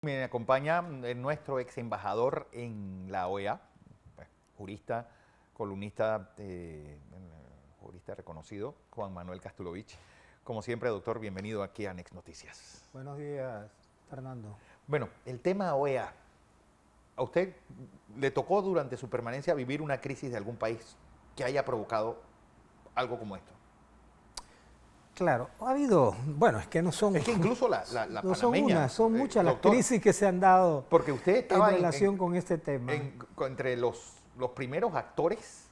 Me acompaña nuestro ex embajador en la OEA, jurista, columnista, jurista reconocido, Juan Manuel Castulovich. Como siempre, doctor, bienvenido aquí a Next Noticias. Buenos días, Fernando. Bueno, el tema OEA. ¿A usted le tocó durante su permanencia vivir una crisis de algún país que haya provocado algo como esto? Claro, ha habido, bueno, es que no son, Es que incluso la no son panameña, una, son muchas las doctor, crisis que se han dado porque usted en estaba relación con este tema. entre los primeros actores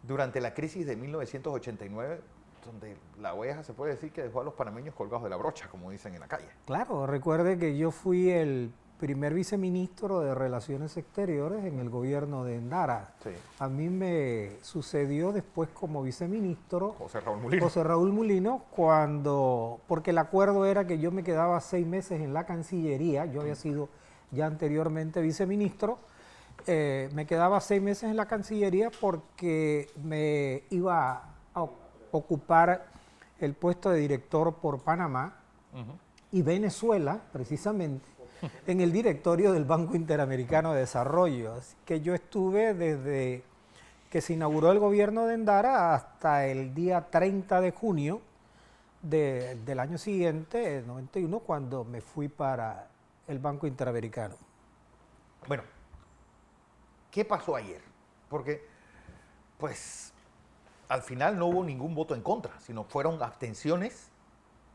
durante la crisis de 1989, donde la OEA se puede decir que dejó a los panameños colgados de la brocha, como dicen en la calle. Claro, recuerde que yo fui el primer viceministro de Relaciones Exteriores en el gobierno de Endara. Sí. A mí me sucedió después como viceministro José Raúl Mulino. José Raúl Mulino, porque el acuerdo era que yo me quedaba 6 meses en la Cancillería, yo había sido ya anteriormente viceministro, me quedaba 6 meses en la Cancillería porque me iba a ocupar el puesto de director por Panamá y Venezuela, precisamente, en el directorio del Banco Interamericano de Desarrollo. Así que yo estuve desde que se inauguró el gobierno de Endara hasta el día 30 de junio del año siguiente, el 91, cuando me fui para el Banco Interamericano. Bueno, ¿qué pasó ayer? Porque, pues, al final no hubo ningún voto en contra, sino fueron abstenciones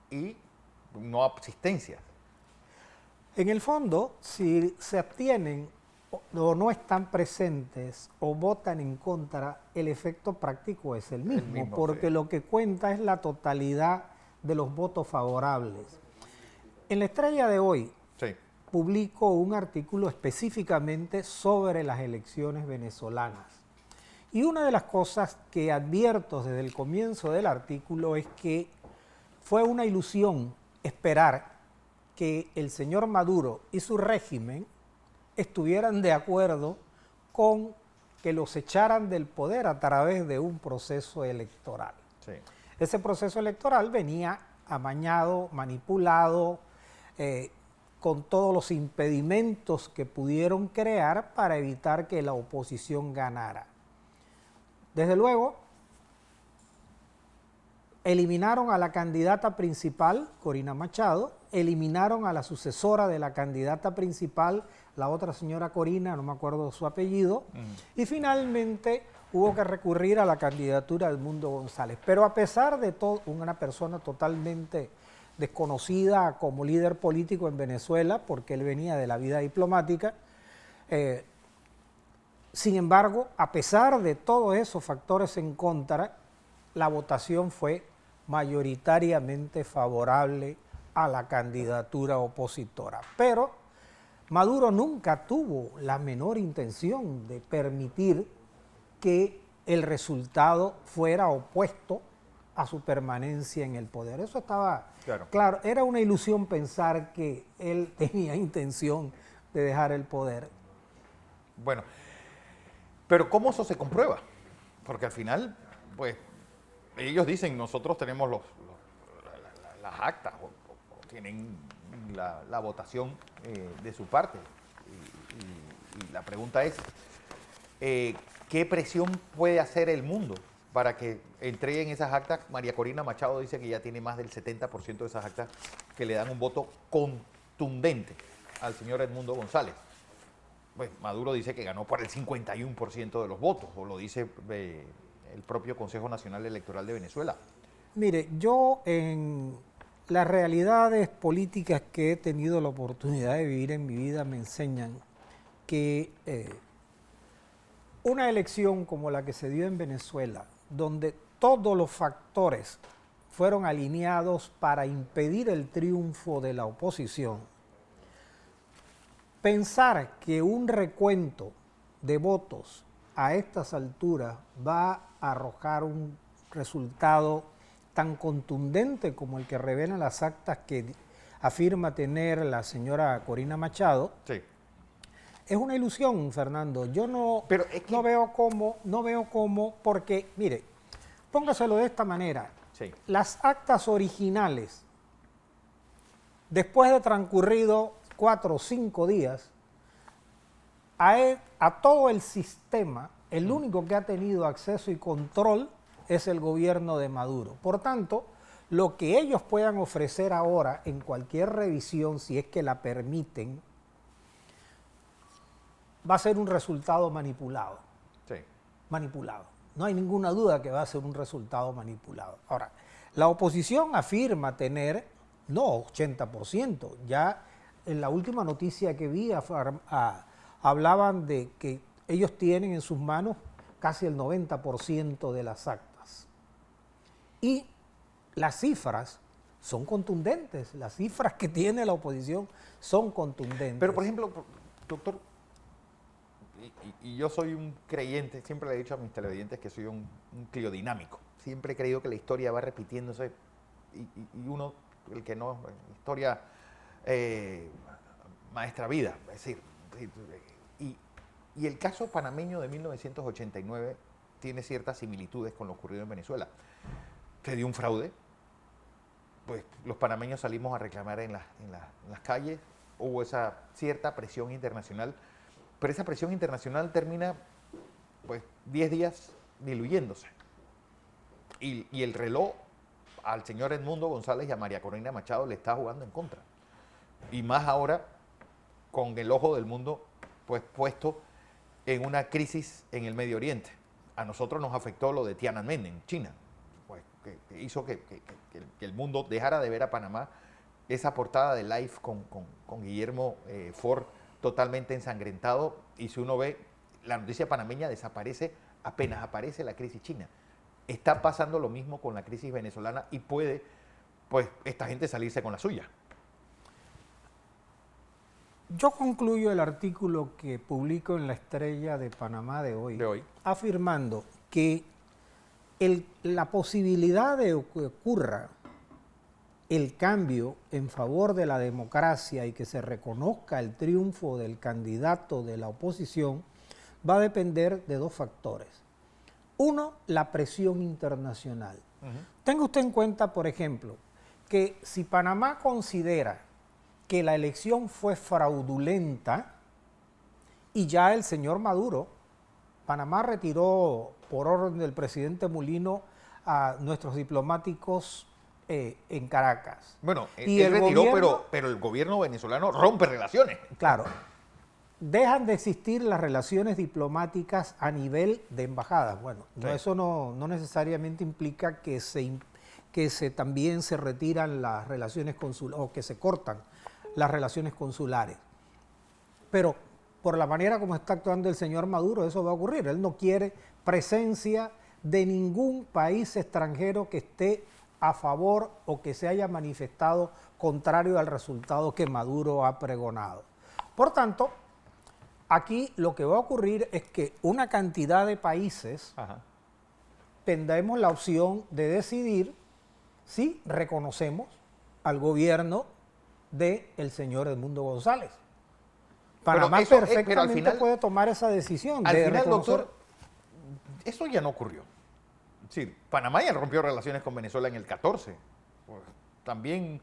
y no asistencias. En el fondo, si se abstienen o no están presentes o votan en contra, el efecto práctico es el mismo porque sí. lo que cuenta es la totalidad de los votos favorables. En la Estrella de hoy, Sí. publico un artículo específicamente sobre las elecciones venezolanas. Y una de las cosas que advierto desde el comienzo del artículo es que fue una ilusión esperar que el señor Maduro y su régimen estuvieran de acuerdo con que los echaran del poder a través de un proceso electoral. Sí. Ese proceso electoral venía amañado, manipulado, con todos los impedimentos que pudieron crear para evitar que la oposición ganara. Desde luego, eliminaron a la candidata principal, Corina Machado, eliminaron a la sucesora de la candidata principal, la otra señora Corina, no me acuerdo su apellido, y finalmente hubo que recurrir a la candidatura de Edmundo González. Pero a pesar de todo, una persona totalmente desconocida como líder político en Venezuela, porque él venía de la vida diplomática, sin embargo, a pesar de todos esos factores en contra, la votación fue mayoritariamente favorable a la candidatura opositora. Pero Maduro nunca tuvo la menor intención de permitir que el resultado fuera opuesto a su permanencia en el poder. Eso estaba claro. Era una ilusión pensar que él tenía intención de dejar el poder. Bueno, pero ¿cómo eso se comprueba? Porque al final, pues, ellos dicen, nosotros tenemos las actas, o tienen la votación de su parte. Y la pregunta es, ¿qué presión puede hacer el mundo para que entreguen esas actas? María Corina Machado dice que ya tiene más del 70% de esas actas que le dan un voto contundente al señor Edmundo González. Pues Maduro dice que ganó por el 51% de los votos, o lo dice el propio Consejo Nacional Electoral de Venezuela. Mire, yo en las realidades políticas que he tenido la oportunidad de vivir en mi vida me enseñan que una elección como la que se dio en Venezuela, donde todos los factores fueron alineados para impedir el triunfo de la oposición, pensar que un recuento de votos a estas alturas va a arrojar un resultado tan contundente como el que revelan las actas que afirma tener la señora Corina Machado, sí, es una ilusión, Fernando. Yo no veo cómo, porque, mire, póngaselo de esta manera. Sí. Las actas originales, después de transcurrido 4 o 5 días, a todo el sistema, el único que ha tenido acceso y control es el gobierno de Maduro. Por tanto, lo que ellos puedan ofrecer ahora en cualquier revisión, si es que la permiten, va a ser un resultado manipulado. Sí. Manipulado. No hay ninguna duda que va a ser un resultado manipulado. Ahora, la oposición afirma tener, no 80%, ya en la última noticia que vi hablaban de que ellos tienen en sus manos casi el 90% de las actas. Y las cifras son contundentes, las cifras que tiene la oposición son contundentes. Pero, por ejemplo, doctor, y yo soy un creyente, siempre le he dicho a mis televidentes que soy un cliodinámico. Siempre he creído que la historia va repitiéndose y uno, el que no, historia maestra vida, es decir, y el caso panameño de 1989 tiene ciertas similitudes con lo ocurrido en Venezuela. Se dio un fraude, pues los panameños salimos a reclamar en las calles, hubo esa cierta presión internacional, pero esa presión internacional termina pues 10 días diluyéndose. Y el reloj al señor Edmundo González y a María Corina Machado le está jugando en contra. Y más ahora con el ojo del mundo pues puesto en una crisis en el Medio Oriente. A nosotros nos afectó lo de Tiananmen en China, pues, que hizo que el mundo dejara de ver a Panamá. Esa portada de Life con Guillermo Ford totalmente ensangrentado, y si uno ve, la noticia panameña desaparece apenas aparece la crisis china. Está pasando lo mismo con la crisis venezolana y puede, pues, esta gente salirse con la suya. Yo concluyo el artículo que publico en La Estrella de Panamá de hoy, afirmando que la posibilidad de que ocurra el cambio en favor de la democracia y que se reconozca el triunfo del candidato de la oposición va a depender de dos factores. Uno, la presión internacional. Tenga usted en cuenta, por ejemplo, que si Panamá considera que la elección fue fraudulenta y ya el señor Maduro, Panamá retiró por orden del presidente Mulino a nuestros diplomáticos en Caracas. Bueno, y él retiró, gobierno, pero el gobierno venezolano rompe relaciones. Claro, dejan de existir las relaciones diplomáticas a nivel de embajadas. Bueno, sí. Eso no necesariamente implica que también se retiran las relaciones consulares o que se cortan las relaciones consulares. Pero por la manera como está actuando el señor Maduro, eso va a ocurrir. Él no quiere presencia de ningún país extranjero que esté a favor o que se haya manifestado contrario al resultado que Maduro ha pregonado. Por tanto, aquí lo que va a ocurrir es que una cantidad de países tendremos la opción de decidir si reconocemos al gobierno del señor Edmundo González. Panamá perfectamente final, puede tomar esa decisión. Al final, doctor, eso ya no ocurrió. Es decir, Panamá ya rompió relaciones con Venezuela en el 14. Pues, también,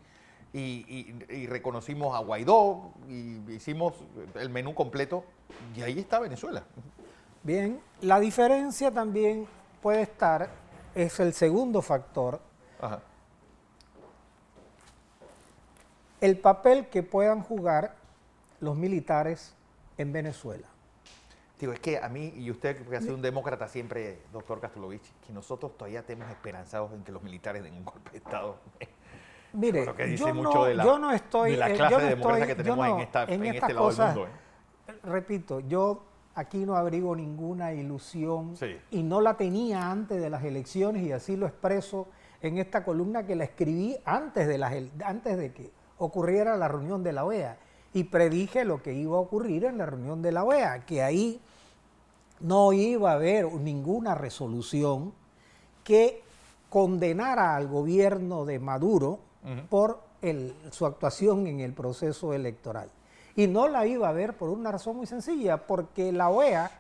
y reconocimos a Guaidó, y hicimos el menú completo, y ahí está Venezuela. Bien, la diferencia también puede estar, es el segundo factor, el papel que puedan jugar los militares en Venezuela. Digo, es que a mí, y usted que ha sido un demócrata siempre, doctor Kastulovich, que nosotros todavía tenemos esperanzados en que los militares den un golpe de Estado. Mire, lo que dice mucho de la clase de democracia que tenemos en este lado del mundo. Repito, yo aquí no abrigo ninguna ilusión y no la tenía antes de las elecciones, y así lo expreso en esta columna que la escribí antes de que ocurriera la reunión de la OEA, y predije lo que iba a ocurrir en la reunión de la OEA, que ahí no iba a haber ninguna resolución que condenara al gobierno de Maduro por su actuación en el proceso electoral. Y no la iba a haber por una razón muy sencilla, porque la OEA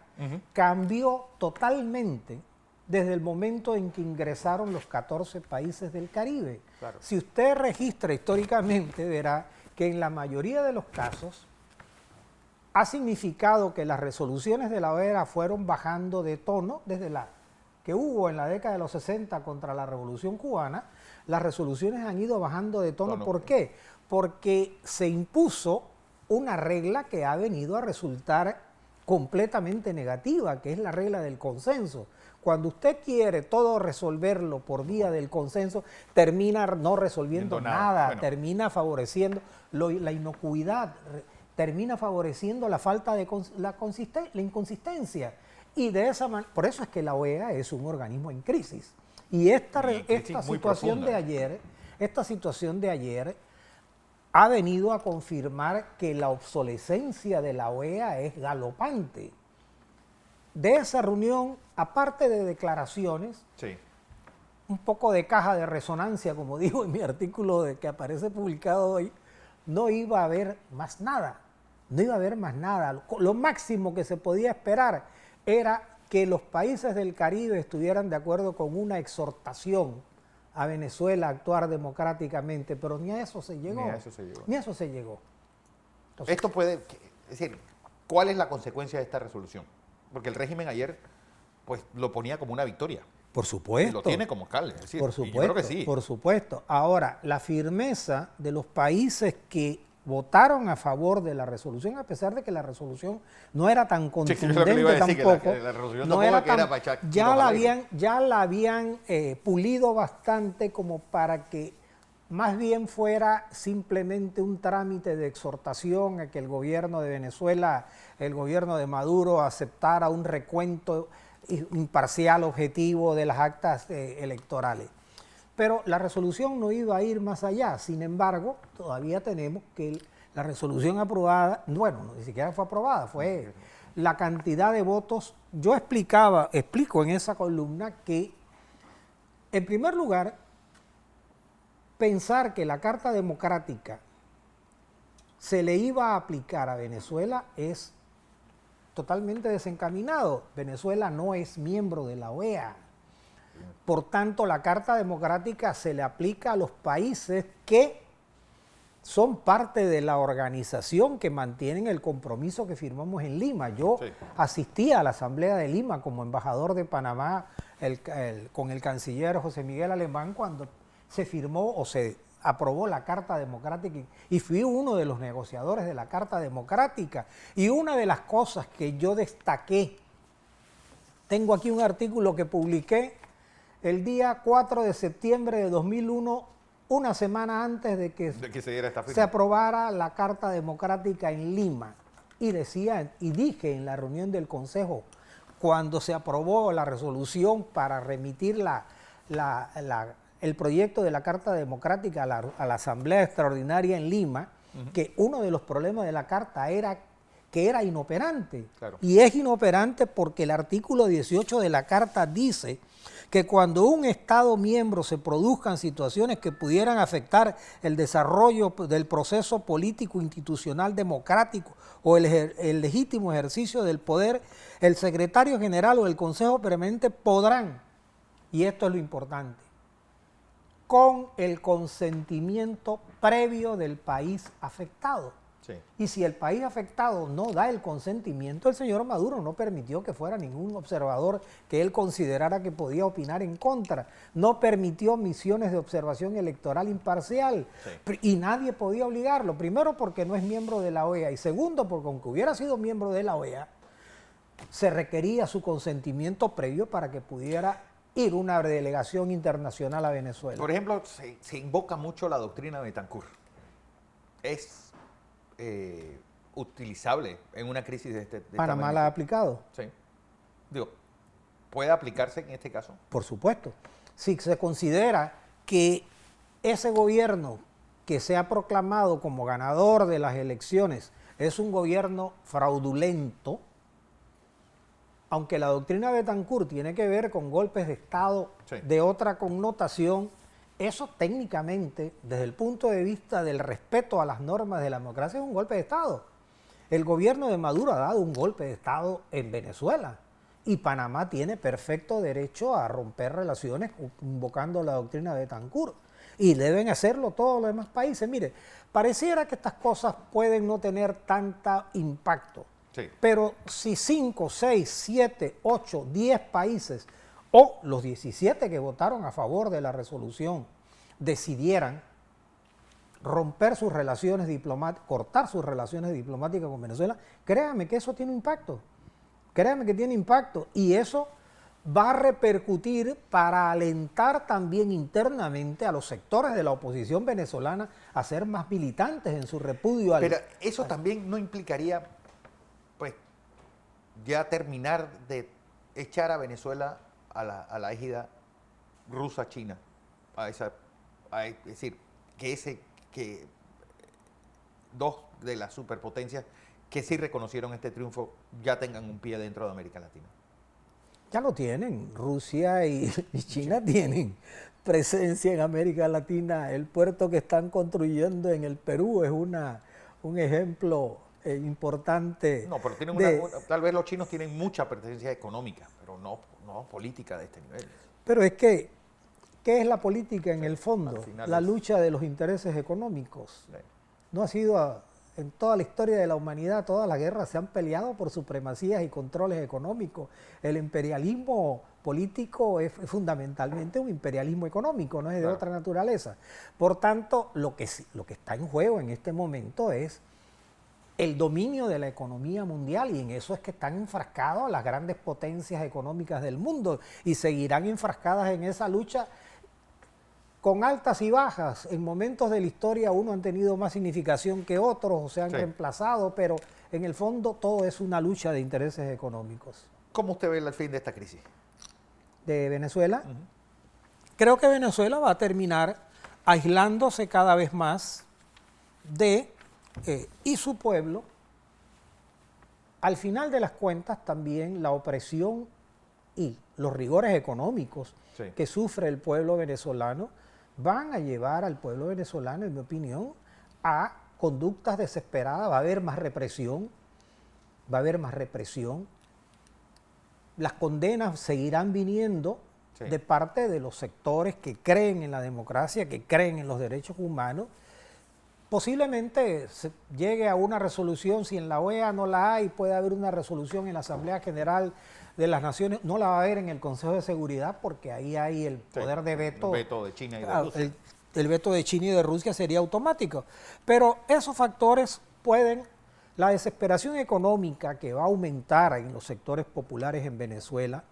cambió totalmente desde el momento en que ingresaron los 14 países del Caribe. Claro. Si usted registra históricamente, verá que en la mayoría de los casos ha significado que las resoluciones de la OEA fueron bajando de tono desde la que hubo en la década de los 60 contra la Revolución Cubana. Las resoluciones han ido bajando de tono. ¿Por qué? Porque se impuso una regla que ha venido a resultar completamente negativa, que es la regla del consenso. Cuando usted quiere todo resolverlo por vía del consenso, termina no resolviendo nada, bueno, termina favoreciendo la inocuidad, termina favoreciendo la falta de la inconsistencia. Y de esa manera, por eso es que la OEA es un organismo en crisis. Y esta situación de ayer ha venido a confirmar que la obsolescencia de la OEA es galopante. De esa reunión, aparte de declaraciones, sí, un poco de caja de resonancia, como digo en mi artículo que aparece publicado hoy, no iba a haber más nada. No iba a haber más nada. Lo máximo que se podía esperar era que los países del Caribe estuvieran de acuerdo con una exhortación a Venezuela a actuar democráticamente, pero ni a eso se llegó. Ni a eso se llegó. Entonces, esto puede, es decir, ¿cuál es la consecuencia de esta resolución? Porque el régimen ayer pues lo ponía como una victoria. Por supuesto. Y lo tiene como tal. Es decir, por supuesto, yo creo que sí. Por supuesto. Ahora, la firmeza de los países que votaron a favor de la resolución, a pesar de que la resolución no era tan contundente tampoco, ya la habían pulido bastante como para que más bien fuera simplemente un trámite de exhortación a que el gobierno de Venezuela, el gobierno de Maduro, aceptara un recuento imparcial, objetivo de las actas electorales. Pero la resolución no iba a ir más allá. Sin embargo, todavía tenemos que la resolución aprobada, bueno, ni siquiera fue aprobada, fue la cantidad de votos. Yo explico en esa columna que, en primer lugar, pensar que la Carta Democrática se le iba a aplicar a Venezuela es totalmente desencaminado. Venezuela no es miembro de la OEA. Por tanto, la Carta Democrática se le aplica a los países que son parte de la organización que mantienen el compromiso que firmamos en Lima. Yo asistí a la Asamblea de Lima como embajador de Panamá con el canciller José Miguel Alemán cuando se firmó o se aprobó la Carta Democrática y fui uno de los negociadores de la Carta Democrática. Y una de las cosas que yo destaqué, tengo aquí un artículo que publiqué el día 4 de septiembre de 2001, una semana antes de que se aprobara la Carta Democrática en Lima. Y dije en la reunión del Consejo, cuando se aprobó la resolución para remitir el proyecto de la Carta Democrática a la Asamblea Extraordinaria en Lima, que uno de los problemas de la Carta era que era inoperante. Claro. Y es inoperante porque el artículo 18 de la Carta dice que cuando un Estado miembro se produzcan situaciones que pudieran afectar el desarrollo del proceso político institucional democrático o el legítimo ejercicio del poder, el secretario general o el Consejo Permanente podrán, y esto es lo importante, con el consentimiento previo del país afectado. Sí. Y si el país afectado no da el consentimiento, el señor Maduro no permitió que fuera ningún observador que él considerara que podía opinar en contra. No permitió misiones de observación electoral imparcial. Sí. Y nadie podía obligarlo. Primero porque no es miembro de la OEA y segundo porque aunque hubiera sido miembro de la OEA, se requería su consentimiento previo para que pudiera ir una delegación internacional a Venezuela. Por ejemplo, se invoca mucho la doctrina de Betancourt. Es utilizable en una crisis de este ¿Panamá la ha aplicado? Sí. Digo, ¿puede aplicarse en este caso? Por supuesto. Si se considera que ese gobierno que se ha proclamado como ganador de las elecciones es un gobierno fraudulento, aunque la doctrina de Betancourt tiene que ver con golpes de Estado de otra connotación, eso técnicamente, desde el punto de vista del respeto a las normas de la democracia, es un golpe de Estado. El gobierno de Maduro ha dado un golpe de Estado en Venezuela y Panamá tiene perfecto derecho a romper relaciones invocando la doctrina de Betancourt. y deben hacerlo todos los demás países. Mire, pareciera que estas cosas pueden no tener tanta impacto, Sí. pero si 5, 6, 7, 8, 10 países o los 17 que votaron a favor de la resolución decidieran romper sus relaciones diplomáticas, cortar sus relaciones diplomáticas con Venezuela, créanme que eso tiene impacto. Créanme que tiene impacto y eso va a repercutir para alentar también internamente a los sectores de la oposición venezolana a ser más militantes en su repudio al... Pero eso también no implicaría, pues, ya terminar de echar a Venezuela a la égida rusa-china. Es decir, que dos de las superpotencias que sí reconocieron este triunfo ya tengan un pie dentro de América Latina. Ya lo tienen, Rusia y China tienen presencia en América Latina. El puerto que están construyendo en el Perú es un ejemplo importante. No, pero tienen tal vez los chinos tienen mucha presencia económica, pero no política de este nivel. Pero es que, ¿qué es la política en el fondo? Al final La es- lucha de los intereses económicos. Sí. No ha sido, en toda la historia de la humanidad, todas las guerras se han peleado por supremacías y controles económicos. El imperialismo político es fundamentalmente un imperialismo económico, no es de Claro. otra naturaleza. Por tanto, lo que está en juego en este momento es el dominio de la economía mundial y en eso es que están enfrascados las grandes potencias económicas del mundo y seguirán enfrascadas en esa lucha con altas y bajas. En momentos de la historia unos han tenido más significación que otros o se han Sí. reemplazado, pero en el fondo todo es una lucha de intereses económicos. ¿Cómo usted ve el fin de esta crisis? De Venezuela, creo que Venezuela va a terminar aislándose cada vez más y su pueblo. Al final de las cuentas también la opresión y los rigores económicos Sí. que sufre el pueblo venezolano van a llevar al pueblo venezolano, en mi opinión, a conductas desesperadas. Va a haber más represión, va a haber más represión. Las condenas seguirán viniendo Sí. de parte de los sectores que creen en la democracia, que creen en los derechos humanos. Posiblemente se llegue a una resolución, si en la OEA no la hay, puede haber una resolución en la Asamblea General de las Naciones, no la va a haber en el Consejo de Seguridad porque ahí hay el Sí, poder de veto. el veto de China y de Ah, Rusia. el veto de China y de Rusia sería automático. Pero esos factores pueden, la desesperación económica que va a aumentar en los sectores populares en Venezuela,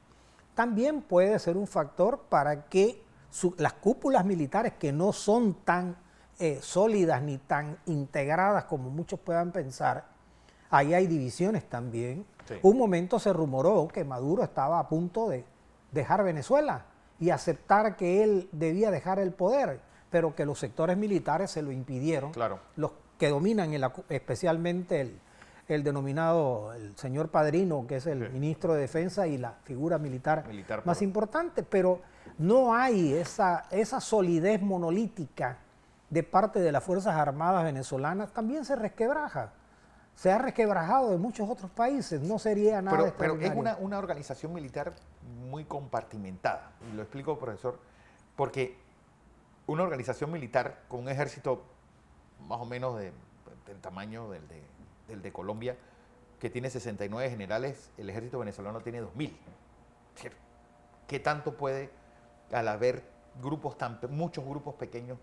también puede ser un factor para que las cúpulas militares que no son tan sólidas ni tan integradas como muchos puedan pensar, ahí hay divisiones también. Sí. Un momento se rumoró que Maduro estaba a punto de dejar Venezuela y aceptar que él debía dejar el poder, pero que los sectores militares se lo impidieron. Claro. Los que dominan, especialmente el denominado, el señor Padrino, que es el Sí. ministro de Defensa y la figura militar más por- importante, pero no hay esa solidez monolítica de parte de las Fuerzas Armadas venezolanas, también se resquebraja. Se ha resquebrajado de muchos otros países, no sería nada Pero es extraordinario. una organización militar muy compartimentada. Y lo explico, profesor, porque una organización militar con un ejército más o menos del tamaño del de Colombia, que tiene 69 generales, el ejército venezolano tiene 2.000. ¿Qué tanto puede, al haber muchos grupos pequeños,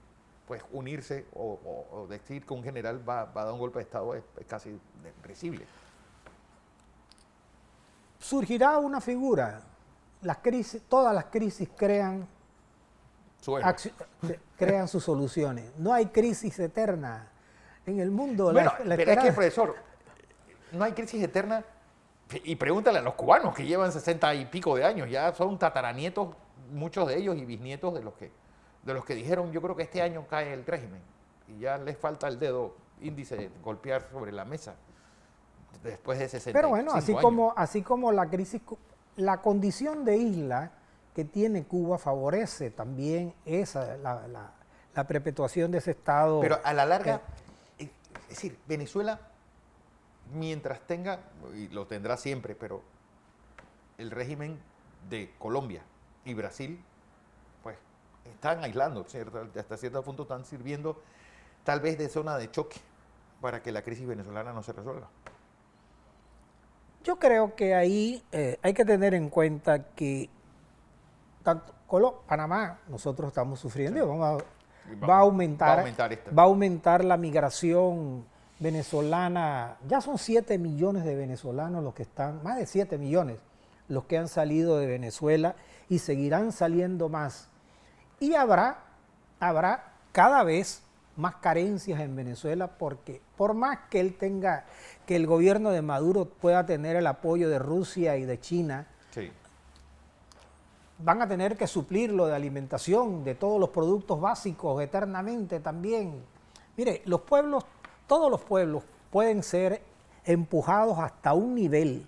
pues unirse o decir que un general va a dar un golpe de Estado es casi risible? Surgirá una figura. Todas las crisis crean crean sus soluciones. No hay crisis eterna en el mundo. Bueno, La pero es esperanza- que, profesor, no hay crisis eterna. Y pregúntale a los cubanos que llevan 60 y pico de años, ya son tataranietos, muchos de ellos, y bisnietos de los que dijeron, yo creo que este año cae el régimen. Y ya les falta el dedo índice de golpear sobre la mesa después de 65 Pero bueno, años. así como la crisis, la condición de isla que tiene Cuba favorece también la perpetuación de ese Estado. Pero a la larga, es decir, Venezuela, mientras tenga, y lo tendrá siempre, pero el régimen de Colombia y Brasil, pues están aislando, ¿cierto? Hasta cierto punto están sirviendo tal vez de zona de choque para que la crisis venezolana no se resuelva. Yo creo que ahí hay que tener en cuenta que tanto Panamá, nosotros estamos sufriendo, Sí. y va a Va a aumentar, aumentar esta. va a aumentar la migración venezolana. Ya son 7 millones de venezolanos los que están, más de 7 millones los que han salido de Venezuela y seguirán saliendo más. Y habrá cada vez más carencias en Venezuela porque por más que él tenga, que el gobierno de Maduro pueda tener el apoyo de Rusia y de China, Sí. van a tener que suplirlo de alimentación, de todos los productos básicos eternamente también. Mire, los pueblos, todos los pueblos pueden ser empujados hasta un nivel,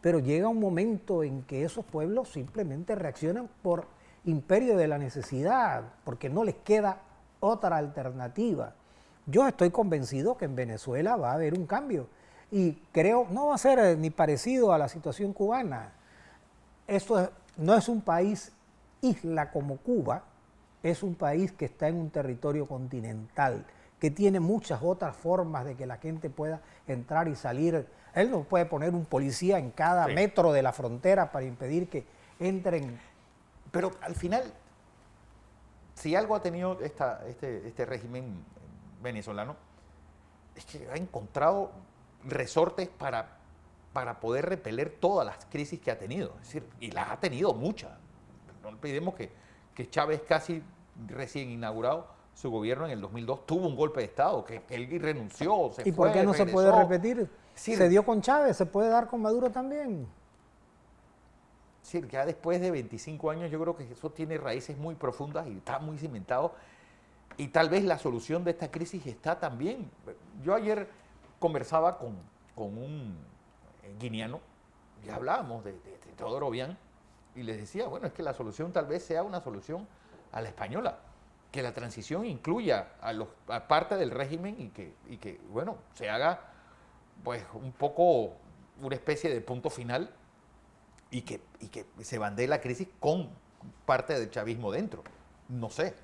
pero llega un momento en que esos pueblos simplemente reaccionan por imperio de la necesidad, porque no les queda otra alternativa. Yo estoy convencido que en Venezuela va a haber un cambio y creo, no va a ser ni parecido a la situación cubana. Esto no es un país isla como Cuba, es un país que está en un territorio continental, que tiene muchas otras formas de que la gente pueda entrar y salir. Él no puede poner un policía en cada Sí. metro de la frontera para impedir que entren. Pero al final, si algo ha tenido este régimen venezolano, es que ha encontrado resortes para poder repeler todas las crisis que ha tenido. Es decir, y las ha tenido muchas. No olvidemos que Chávez, casi recién inaugurado su gobierno en el 2002, tuvo un golpe de Estado, que él renunció, se ¿Y fue, por qué no se puede regresó. repetir? Sí. Se dio con Chávez, se puede dar con Maduro también. Sí, ya después de 25 años yo creo que eso tiene raíces muy profundas y está muy cimentado. Y tal vez la solución de esta crisis está también. Yo ayer conversaba con un guineano y hablábamos de Teodoro Obiang y les decía, bueno, es que la solución tal vez sea una solución a la española, que la transición incluya a parte del régimen y que, bueno, se haga pues un poco una especie de punto final y que se bandee la crisis con parte del chavismo dentro. No sé.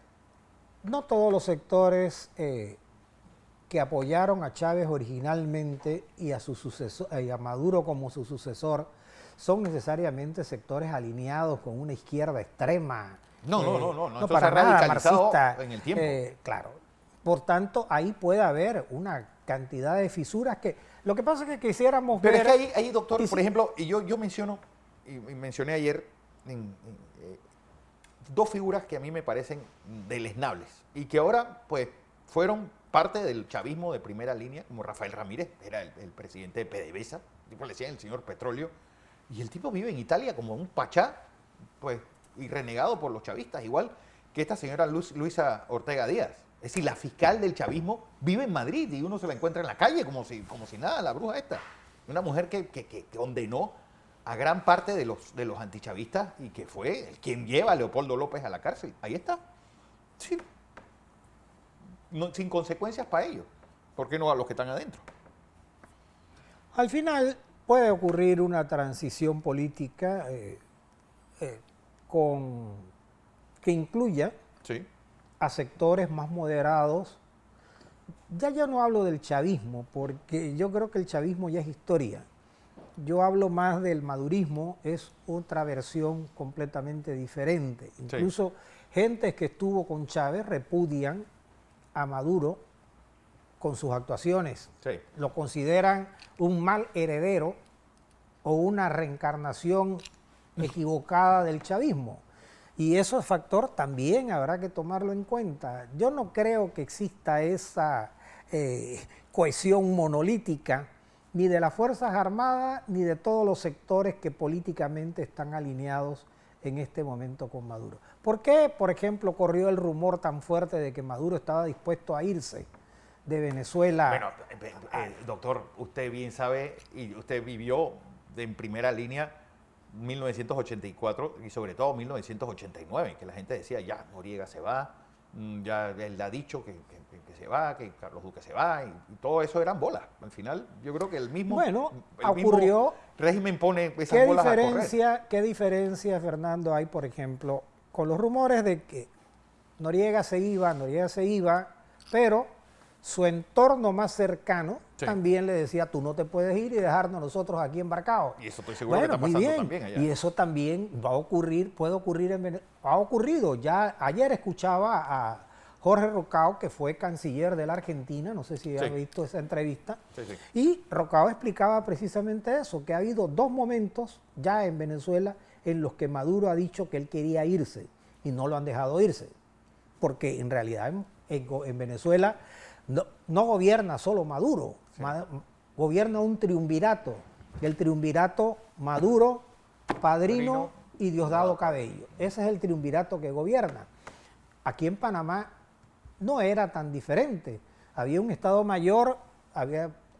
No todos los sectores que apoyaron a Chávez originalmente y a su sucesor, y a Maduro como su sucesor son necesariamente sectores alineados con una izquierda extrema. No, esto se para ha nada radicalizado marxista. en el tiempo. Claro. Por tanto, ahí puede haber una cantidad de fisuras que lo que pasa es que quisiéramos Pero ver. es que ahí doctor, y por si- ejemplo, y yo menciono, y mencioné ayer, dos figuras que a mí me parecen deleznables y que ahora, pues, fueron parte del chavismo de primera línea, como Rafael Ramírez, era el presidente de PDVSA, tipo le decían el señor Petróleo, y el tipo vive en Italia como un pachá, pues, y renegado por los chavistas, igual que esta señora Luisa Ortega Díaz. Es decir, la fiscal del chavismo vive en Madrid y uno se la encuentra en la calle como si nada, la bruja esta. Una mujer que condenó a gran parte de los antichavistas y que fue quien lleva a Leopoldo López a la cárcel. Ahí está. Sí. No, sin consecuencias para ellos. ¿Por qué no a los que están adentro? Al final puede ocurrir una transición política que incluya Sí. a sectores más moderados. Ya yo no hablo del chavismo, porque yo creo que el chavismo ya es historia. Yo hablo más del madurismo, es otra versión completamente diferente. Incluso gente que estuvo con Chávez repudian a Maduro con sus actuaciones. Sí. Lo consideran un mal heredero o una reencarnación equivocada del chavismo. Y ese factor también habrá que tomarlo en cuenta. Yo no creo que exista esa cohesión monolítica ni de las Fuerzas Armadas ni de todos los sectores que políticamente están alineados en este momento con Maduro. ¿Por qué, por ejemplo, corrió el rumor tan fuerte de que Maduro estaba dispuesto a irse de Venezuela? Bueno, doctor, usted bien sabe y usted vivió en primera línea 1984 y sobre todo 1989, que la gente decía, ya, Noriega se va, ya él ha dicho que se va, que Carlos Duque se va, y todo eso eran bolas. Al final, yo creo que el mismo, ocurrió. Régimen pone esas bolas a correr. ¿Qué diferencia, Fernando, hay, por ejemplo, con los rumores de que Noriega se iba, pero su entorno más cercano Sí. también le decía, tú no te puedes ir y dejarnos nosotros aquí embarcados. Y eso estoy seguro Bueno, que está muy pasando bien. también allá. Y eso también va a ocurrir, puede ocurrir en Venezuela. Ha ocurrido. Ya ayer escuchaba a Jorge Rocao, que fue canciller de la Argentina, no sé si ha Sí. visto esa entrevista, Sí, sí. y Rocao explicaba precisamente eso, que ha habido dos momentos ya en Venezuela en los que Maduro ha dicho que él quería irse y no lo han dejado irse, porque en realidad en Venezuela no gobierna solo Maduro, gobierna un triunvirato, el triunvirato Maduro, Padrino y Diosdado Cabello. Ese es el triunvirato que gobierna. Aquí en Panamá no era tan diferente. Había un Estado Mayor,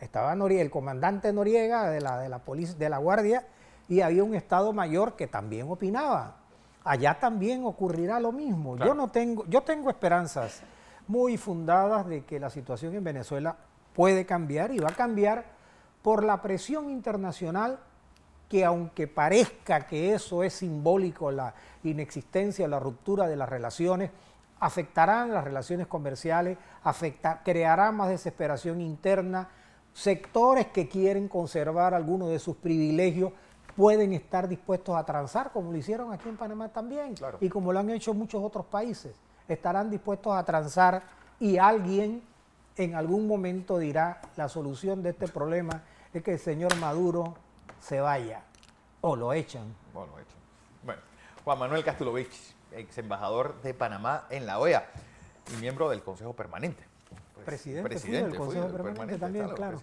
estaba Noriega, el comandante Noriega de la policía, de la Guardia, y había un Estado Mayor que también opinaba. Allá también ocurrirá lo mismo. Claro. Yo tengo esperanzas muy fundadas de que la situación en Venezuela puede cambiar y va a cambiar por la presión internacional, que aunque parezca que eso es simbólico, la inexistencia, la ruptura de las relaciones, afectarán las relaciones comerciales, creará más desesperación interna, sectores que quieren conservar algunos de sus privilegios pueden estar dispuestos a transar, como lo hicieron aquí en Panamá también, Claro. y como lo han hecho muchos otros países. Estarán dispuestos a transar y alguien en algún momento dirá, la solución de este problema es que el señor Maduro se vaya o lo echan. Bueno, hecho. Bueno, Juan Manuel Castulovich, ex embajador de Panamá en la OEA y miembro del Consejo Permanente. Pues, Presidente fui del Consejo Permanente también, claro.